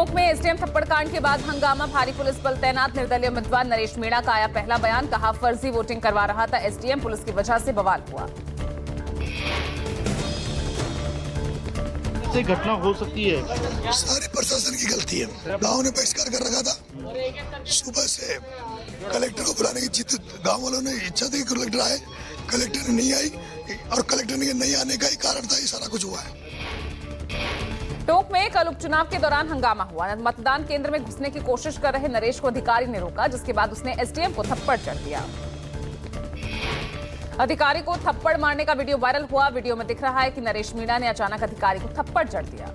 टोंक में एसडीएम थप्पड़ कांड के बाद हंगामा, भारी पुलिस बल तैनात। निर्दलीय उम्मीदवार नरेश मीणा का आया पहला बयान, कहा फर्जी वोटिंग करवा रहा था एसडीएम, पुलिस की वजह से बवाल हुआ। ऐसी घटना हो सकती है, सारे प्रशासन की गलती है। गांव ने बहिष्कार कर रखा था। सुबह से कलेक्टर को बुलाने की जिद गांव वालों ने इच्छा थी, कलेक्टर आए, कलेक्टर नहीं आई और कलेक्टर के नहीं आने का ही कारण था ये सारा कुछ हुआ है। टोंक में कल उपचुनाव के दौरान हंगामा हुआ। मतदान केंद्र में घुसने की कोशिश कर रहे नरेश को अधिकारी ने रोका, जिसके बाद उसने एसडीएम को थप्पड़ जड़ दिया। अधिकारी को थप्पड़ मारने का वीडियो वायरल हुआ। वीडियो में दिख रहा है कि नरेश मीणा ने अचानक अधिकारी को थप्पड़ जड़ दिया।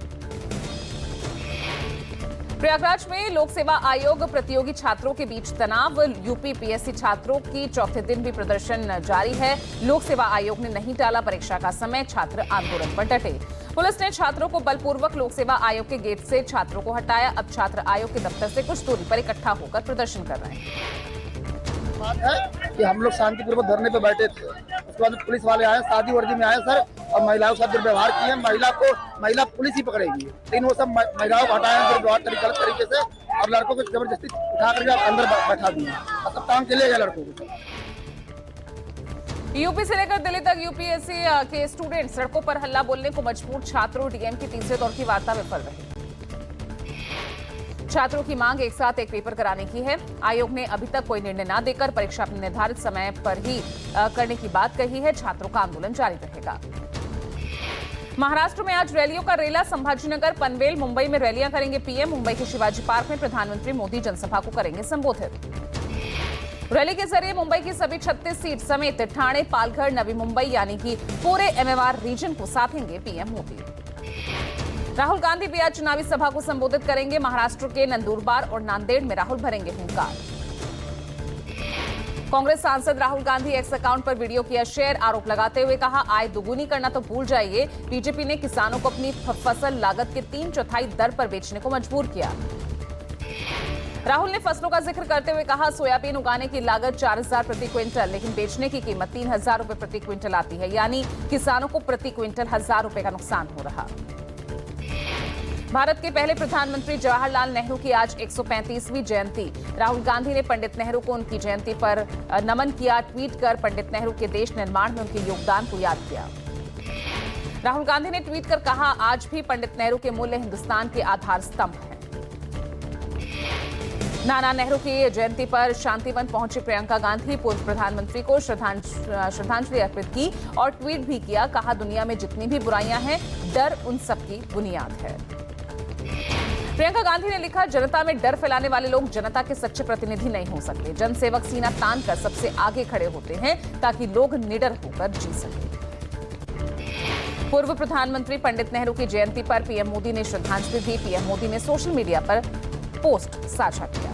प्रयागराज में लोक सेवा आयोग प्रतियोगी छात्रों के बीच तनाव। यूपी पीएससी छात्रों की चौथे दिन भी प्रदर्शन जारी है। लोक सेवा आयोग ने नहीं टाला परीक्षा का समय, छात्र आंदोलन पर डटे। पुलिस ने छात्रों को बलपूर्वक लोक सेवा आयोग के गेट से छात्रों को हटाया। अब छात्र आयोग के दफ्तर से कुछ दूरी पर इकट्ठा होकर प्रदर्शन कर रहे हैं। बात है कि हम लोग शांतिपूर्वक धरने पे बैठे थे, उसके बाद पुलिस वाले आए, सादी वर्दी में आए सर, और महिलाओं के साथ दुर्व्यवहार किए। महिला पुलिस ही पकड़ेगी, लेकिन वो सब महिलाओं को हटाए दुर्व्यवहार गलत तरीके से, और लड़कों को जबरदस्ती उठा करके अंदर बैठा दिया और सब काम चले गए लड़कों को। यूपी से लेकर दिल्ली तक यूपीएससी के स्टूडेंट सड़कों पर हल्ला बोलने को मजबूर। छात्रों डीएम की तीसरे दौर की वार्ता विफल रही। छात्रों की मांग एक साथ एक पेपर कराने की है। आयोग ने अभी तक कोई निर्णय न देकर परीक्षा अपने निर्धारित समय पर ही करने की बात कही है। छात्रों का आंदोलन जारी रहेगा। महाराष्ट्र में आज रैलियों का रेला। संभाजीनगर, पनवेल, मुंबई में रैलियां करेंगे पीएम। मुंबई के शिवाजी पार्क में प्रधानमंत्री मोदी जनसभा को करेंगे संबोधित। रैली के जरिए मुंबई की सभी 36 सीट समेत ठाणे, पालघर, नवी मुंबई यानी कि पूरे एमएमआर रीजन को साधेंगे पीएम मोदी। राहुल गांधी भी आज चुनावी सभा को संबोधित करेंगे। महाराष्ट्र के नंदुरबार और नांदेड़ में राहुल भरेंगे हुंकार। कांग्रेस सांसद राहुल गांधी एक्स अकाउंट पर वीडियो किया शेयर। आरोप लगाते हुए कहा, आय दोगुनी करना तो भूल जाइए। बीजेपी ने किसानों को अपनी फसल लागत के 3/4 दर पर बेचने को मजबूर किया। राहुल ने फसलों का जिक्र करते हुए कहा, सोयाबीन उगाने की लागत 4,000 प्रति क्विंटल, लेकिन बेचने की कीमत 3,000 रुपए प्रति क्विंटल आती है, यानी किसानों को प्रति क्विंटल 1,000 रुपए का नुकसान हो रहा। भारत के पहले प्रधानमंत्री जवाहरलाल नेहरू की आज 135वीं जयंती। राहुल गांधी ने पंडित नेहरू को उनकी जयंती पर नमन किया। ट्वीट कर पंडित नेहरू के देश निर्माण में उनके योगदान को याद किया। राहुल गांधी ने ट्वीट कर कहा, आज भी पंडित नेहरू के मूल्य हिंदुस्तान के आधार स्तंभ हैं। नाना नेहरू की जयंती पर शांतिवन पहुंची प्रियंका गांधी, पूर्व प्रधानमंत्री को श्रद्धांजलि अर्पित की और ट्वीट भी किया। कहा, दुनिया में जितनी भी बुराइयां हैं, डर उन सबकी बुनियाद है। प्रियंका गांधी ने लिखा, जनता में डर फैलाने वाले लोग जनता के सच्चे प्रतिनिधि नहीं हो सकते। जनसेवक सीना तान कर सबसे आगे खड़े होते हैं ताकि लोग निडर होकर जी सकें। पूर्व प्रधानमंत्री पंडित नेहरू की जयंती पर पीएम मोदी ने श्रद्धांजलि दी। पीएम मोदी ने सोशल मीडिया पर पोस्ट साझा किया।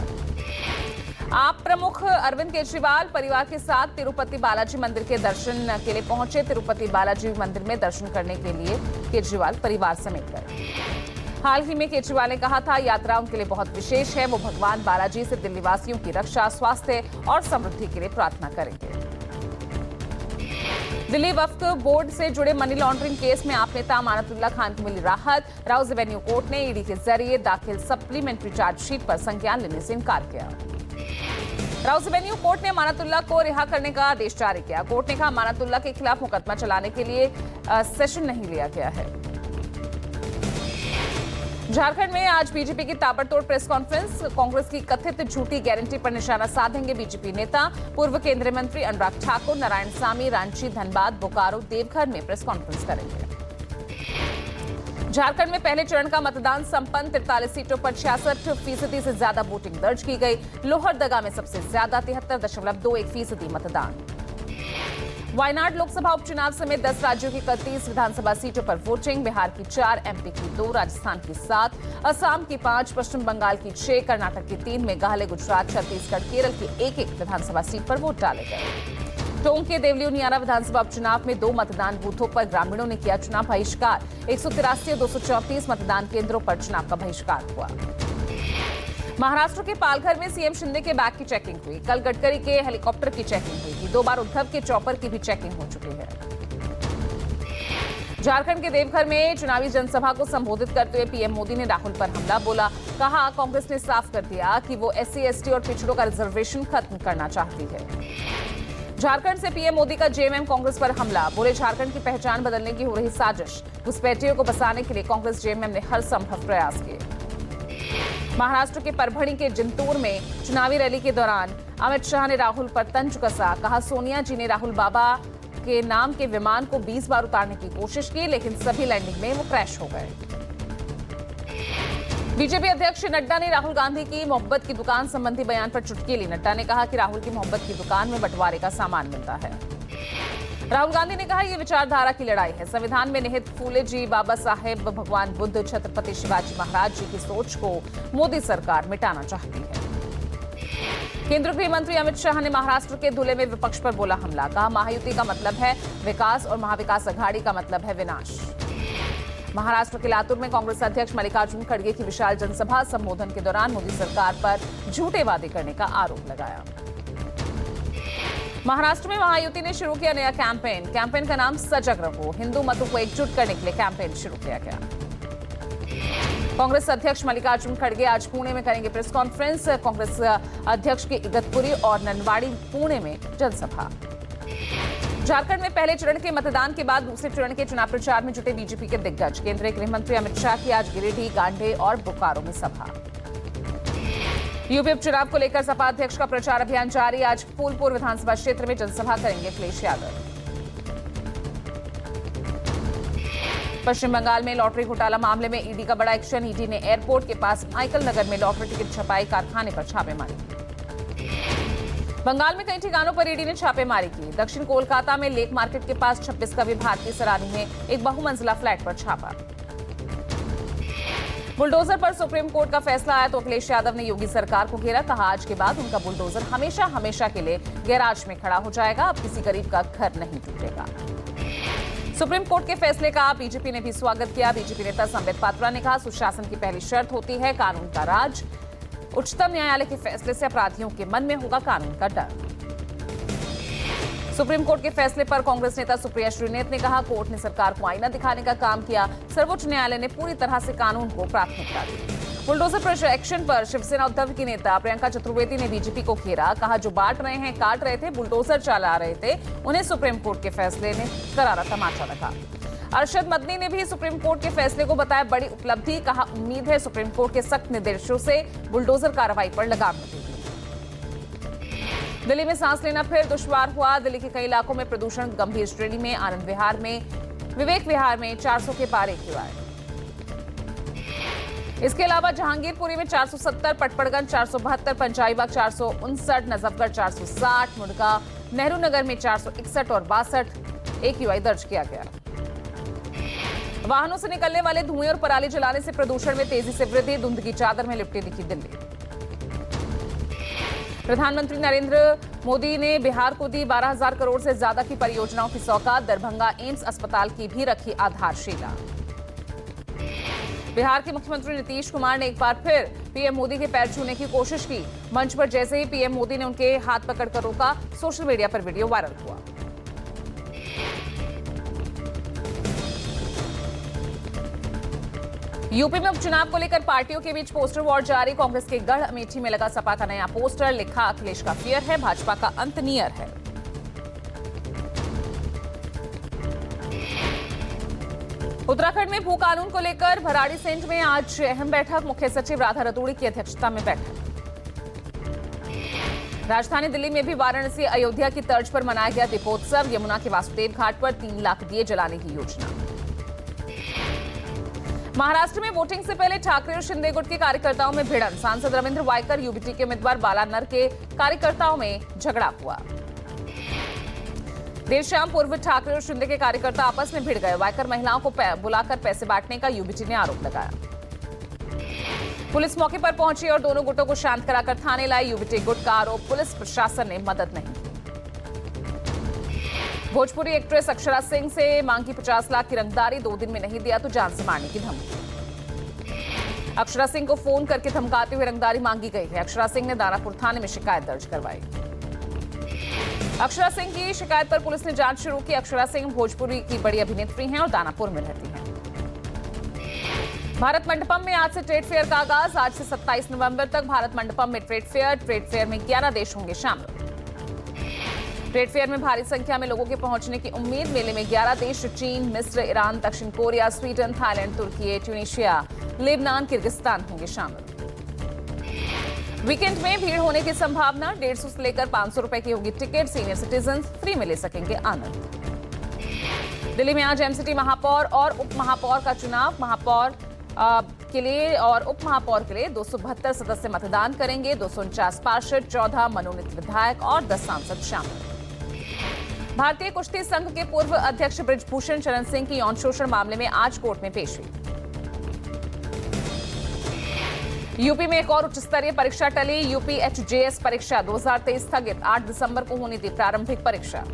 आप प्रमुख अरविंद केजरीवाल परिवार के साथ तिरुपति बालाजी मंदिर के दर्शन के लिए पहुंचे। तिरुपति बालाजी मंदिर में दर्शन करने के लिए केजरीवाल परिवार समेत गए। हाल ही में केजरीवाल ने कहा था, यात्रा उनके लिए बहुत विशेष है। वो भगवान बालाजी से दिल्ली वासियों की रक्षा, स्वास्थ्य और समृद्धि के लिए प्रार्थना करेंगे। दिल्ली वक्फ बोर्ड से जुड़े मनी लॉन्ड्रिंग केस में आप नेता अमानतुल्लाह खान को मिली राहत। राउज एवेन्यू कोर्ट ने ईडी के जरिए दाखिल सप्लीमेंट्री चार्जशीट पर संज्ञान लेने से इनकार किया। राउज एवेन्यू कोर्ट ने अमानतुल्लाह को रिहा करने का आदेश जारी किया। कोर्ट ने कहा, अमानतुल्लाह के खिलाफ मुकदमा चलाने के लिए सेशन नहीं लिया गया है। झारखंड में आज बीजेपी की ताबड़तोड़ प्रेस कॉन्फ्रेंस। कांग्रेस की कथित झूठी गारंटी पर निशाना साधेंगे बीजेपी नेता। पूर्व केंद्रीय मंत्री अनुराग ठाकुर नारायणसामी रांची, धनबाद, बोकारो, देवघर में प्रेस कॉन्फ्रेंस करेंगे। झारखंड में पहले चरण का मतदान संपन्न। 43 सीटों पर 66% से ज्यादा वोटिंग दर्ज की गई। लोहरदगा में सबसे ज्यादा 73.21% मतदान। वायनाड लोकसभा उपचुनाव समेत 10 राज्यों की 31 विधानसभा सीटों पर वोटिंग। बिहार की 4, एमपी की 2, राजस्थान की 7, असम की 5, पश्चिम बंगाल की 6, कर्नाटक की 3, मेघालय, गुजरात, छत्तीसगढ़, केरल की 1-1 विधानसभा सीट पर वोट डाले गए। टोंक के देवली नियारा विधानसभा उपचुनाव में 2 मतदान बूथों पर ग्रामीणों ने किया चुनाव बहिष्कार। 183 और 234 मतदान केंद्रों पर चुनाव का बहिष्कार हुआ। महाराष्ट्र के पालघर में सीएम शिंदे के बैग की चेकिंग हुई। कल गडकरी के हेलीकॉप्टर की चेकिंग हुई थी। 2 बार उद्धव के चॉपर की भी चेकिंग हो चुकी है। झारखंड के देवघर में चुनावी जनसभा को संबोधित करते हुए पीएम मोदी ने राहुल पर हमला बोला। कहा, कांग्रेस ने साफ कर दिया कि वो SC, ST और पिछड़ों का रिजर्वेशन खत्म करना चाहती है। झारखंड से पीएम मोदी का जेएमएम कांग्रेस पर हमला, बोले झारखंड की पहचान बदलने की हो रही साजिश, घुसपैठियों को बसाने के लिए कांग्रेस जेएमएम ने हर संभव प्रयास किए। महाराष्ट्र के परभणी के जिंतूर में चुनावी रैली के दौरान अमित शाह ने राहुल पर तंज कसा, कहा सोनिया जी ने राहुल बाबा के नाम के विमान को 20 बार उतारने की कोशिश की, लेकिन सभी लैंडिंग में वो क्रैश हो गए। बीजेपी अध्यक्ष नड्डा ने राहुल गांधी की मोहब्बत की दुकान संबंधी बयान पर चुटकी ली। नड्डा ने कहा कि राहुल की मोहब्बत की दुकान में बंटवारे का सामान मिलता है। राहुल गांधी ने कहा, यह विचारधारा की लड़ाई है। संविधान में निहित फूले जी, बाबा साहेब, भगवान बुद्ध, छत्रपति शिवाजी महाराज जी की सोच को मोदी सरकार मिटाना चाहती है। केंद्रीय गृह मंत्री अमित शाह ने महाराष्ट्र के धुले में विपक्ष पर बोला हमला, कहा महायुति का मतलब है विकास और महाविकास अघाड़ी का मतलब है विनाश। महाराष्ट्र के लातूर में कांग्रेस अध्यक्ष मल्लिकार्जुन खड़गे की विशाल जनसभा संबोधन के दौरान मोदी सरकार पर झूठे वादे करने का आरोप लगाया। महाराष्ट्र में महायुति ने शुरू किया नया कैंपेन का नाम सजग रहो, हिंदू मतों को एकजुट करने के लिए कैंपेन शुरू किया गया। कांग्रेस अध्यक्ष मल्लिकार्जुन खड़गे आज पुणे में करेंगे प्रेस कॉन्फ्रेंस। कांग्रेस अध्यक्ष की इगतपुरी और ननवाड़ी पुणे में जनसभा। झारखंड में पहले चरण के मतदान के बाद दूसरे चरण के चुनाव प्रचार में जुटे बीजेपी के दिग्गज। केंद्रीय गृह मंत्री अमित शाह की आज गिरिडीह, गांधी और बोकारो में सभा। यूपी उपचुनाव को लेकर सपा अध्यक्ष का प्रचार अभियान जारी। आज फूलपुर विधानसभा क्षेत्र में जनसभा करेंगे अखिलेश यादव। पश्चिम बंगाल में लॉटरी घोटाला मामले में ईडी का बड़ा एक्शन। ईडी ने एयरपोर्ट के पास माइकल नगर में लॉटरी टिकट छपाई कारखाने पर छापेमारी की। बंगाल में कई ठिकानों पर ईडी ने छापेमारी की। दक्षिण कोलकाता में लेक मार्केट के पास 26 कवि भारती सरानी में एक बहुमंजिला फ्लैट पर छापा। बुलडोजर पर सुप्रीम कोर्ट का फैसला आया तो अखिलेश यादव ने योगी सरकार को घेरा, कहा आज के बाद उनका बुलडोजर हमेशा के लिए गैराज में खड़ा हो जाएगा, अब किसी गरीब का घर नहीं टूटेगा। सुप्रीम कोर्ट के फैसले का बीजेपी ने भी स्वागत किया। बीजेपी नेता संबित पात्रा ने कहा, सुशासन की पहली शर्त होती है कानून का राज। उच्चतम न्यायालय के फैसले से अपराधियों के मन में होगा कानून का डर। सुप्रीम कोर्ट के फैसले पर कांग्रेस नेता सुप्रिया श्रीनेत ने कहा, कोर्ट ने सरकार को आईना दिखाने का काम किया। सर्वोच्च न्यायालय ने पूरी तरह से कानून को प्राथमिकता दी। बुलडोजर प्रोजेक्शन पर शिवसेना उद्धव की नेता प्रियंका चतुर्वेदी ने बीजेपी को घेरा, कहा जो बांट रहे हैं, काट रहे थे, बुलडोजर चला रहे थे, उन्हें सुप्रीम कोर्ट के फैसले ने करारा तमाचा लगा। अरशद मदनी ने भी सुप्रीम कोर्ट के फैसले को बताया बड़ी उपलब्धि, कहा उम्मीद है सुप्रीम कोर्ट के सख्त निर्देशों से बुलडोजर कार्रवाई पर लगाम लगेगी। दिल्ली में सांस लेना फिर दुश्वार हुआ। दिल्ली के कई इलाकों में प्रदूषण गंभीर श्रेणी में। आनंद विहार में, विवेक विहार में 400 के पार हुआ है। इसके अलावा जहांगीरपुरी में 470, पटपड़गंज 472, पंचाईबाग 459, नजफगढ़ 460, मुंडका नेहरू नगर में 461 और 62 AQI दर्ज किया गया। वाहनों से निकलने वाले धुएं और पराली जलाने से प्रदूषण में तेजी से वृद्धि। धुंध की चादर में लिपटी दिखी दिल्ली। प्रधानमंत्री नरेंद्र मोदी ने बिहार को दी 12,000 करोड़ से ज्यादा की परियोजनाओं की सौगात। दरभंगा एम्स अस्पताल की भी रखी आधारशिला। बिहार के मुख्यमंत्री नीतीश कुमार ने एक बार फिर पीएम मोदी के पैर छूने की कोशिश की। मंच पर जैसे ही पीएम मोदी ने उनके हाथ पकड़कर रोका, सोशल मीडिया पर वीडियो वायरल हुआ। यूपी में उपचुनाव को लेकर पार्टियों के बीच पोस्टर वॉर जारी। कांग्रेस के गढ़ अमेठी में लगा सपा का नया पोस्टर, लिखा अखिलेश का फियर है, भाजपा का अंत नियर है। उत्तराखंड में भू कानून को लेकर भराड़ीसेंध में आज अहम बैठक। मुख्य सचिव राधा रतूड़ी की अध्यक्षता में बैठक। राजधानी दिल्ली में भी वाराणसी अयोध्या की तर्ज पर मनाया गया दीपोत्सव। यमुना के वासुदेव घाट पर 3 लाख दिए जलाने की योजना। महाराष्ट्र में वोटिंग से पहले ठाकरे और शिंदे गुट के कार्यकर्ताओं में भिड़ंत। सांसद रविंद्र वायकर, यूबीटी के उम्मीदवार बालानर के कार्यकर्ताओं में झगड़ा हुआ। देर शाम पूर्व ठाकरे और शिंदे के कार्यकर्ता आपस में भिड़ गए। वायकर महिलाओं को बुलाकर पैसे बांटने का यूबीटी ने आरोप लगाया। पुलिस मौके पर पहुंची और दोनों गुटों को शांत कराकर थाने लाई। यूबीटी गुट का आरोप, पुलिस प्रशासन ने मदद नहीं की। भोजपुरी एक्ट्रेस अक्षरा सिंह से मांगी 50 लाख की रंगदारी। 2 दिन में नहीं दिया तो जान से मारने की धमकी। अक्षरा सिंह को फोन करके धमकाते हुए रंगदारी मांगी गई है। अक्षरा सिंह ने दानापुर थाने में शिकायत दर्ज करवाई। अक्षरा सिंह की शिकायत पर पुलिस ने जांच शुरू की। अक्षरा सिंह भोजपुरी की बड़ी अभिनेत्री हैं और दानापुर में रहती हैं। भारत मंडपम में आज से ट्रेड फेयर का आगाज। आज से 27 नवंबर तक भारत मंडपम में ट्रेड फेयर में 11 देश होंगे शामिल। ट्रेड फेयर में भारी संख्या में लोगों के पहुंचने की उम्मीद। मेले में 11 देश चीन, मिस्र, ईरान, दक्षिण कोरिया, स्वीडन, थाईलैंड, तुर्की, ट्यूनीशिया, लेबनान, किर्गिस्तान होंगे शामिल। वीकेंड में भीड़ होने की संभावना। 150 से लेकर 500 रुपए की होगी टिकट। सीनियर सिटीजन फ्री में ले सकेंगे आनंद। दिल्ली में आज एमसीटी महापौर और उप महापौर का चुनाव। महापौर के लिए और उप महापौर के लिए 272 सदस्य मतदान करेंगे। 249 पार्षद, 14 मनोनीत विधायक और 10 सांसद शामिल। भारतीय कुश्ती संघ के पूर्व अध्यक्ष बृजभूषण शरण सिंह की यौन शोषण मामले में आज कोर्ट में पेश हुई। यूपी में एक और उच्च स्तरीय परीक्षा टली। यूपी एचजेएस परीक्षा 2023 स्थगित। 8 दिसंबर को होनी थी प्रारंभिक परीक्षा।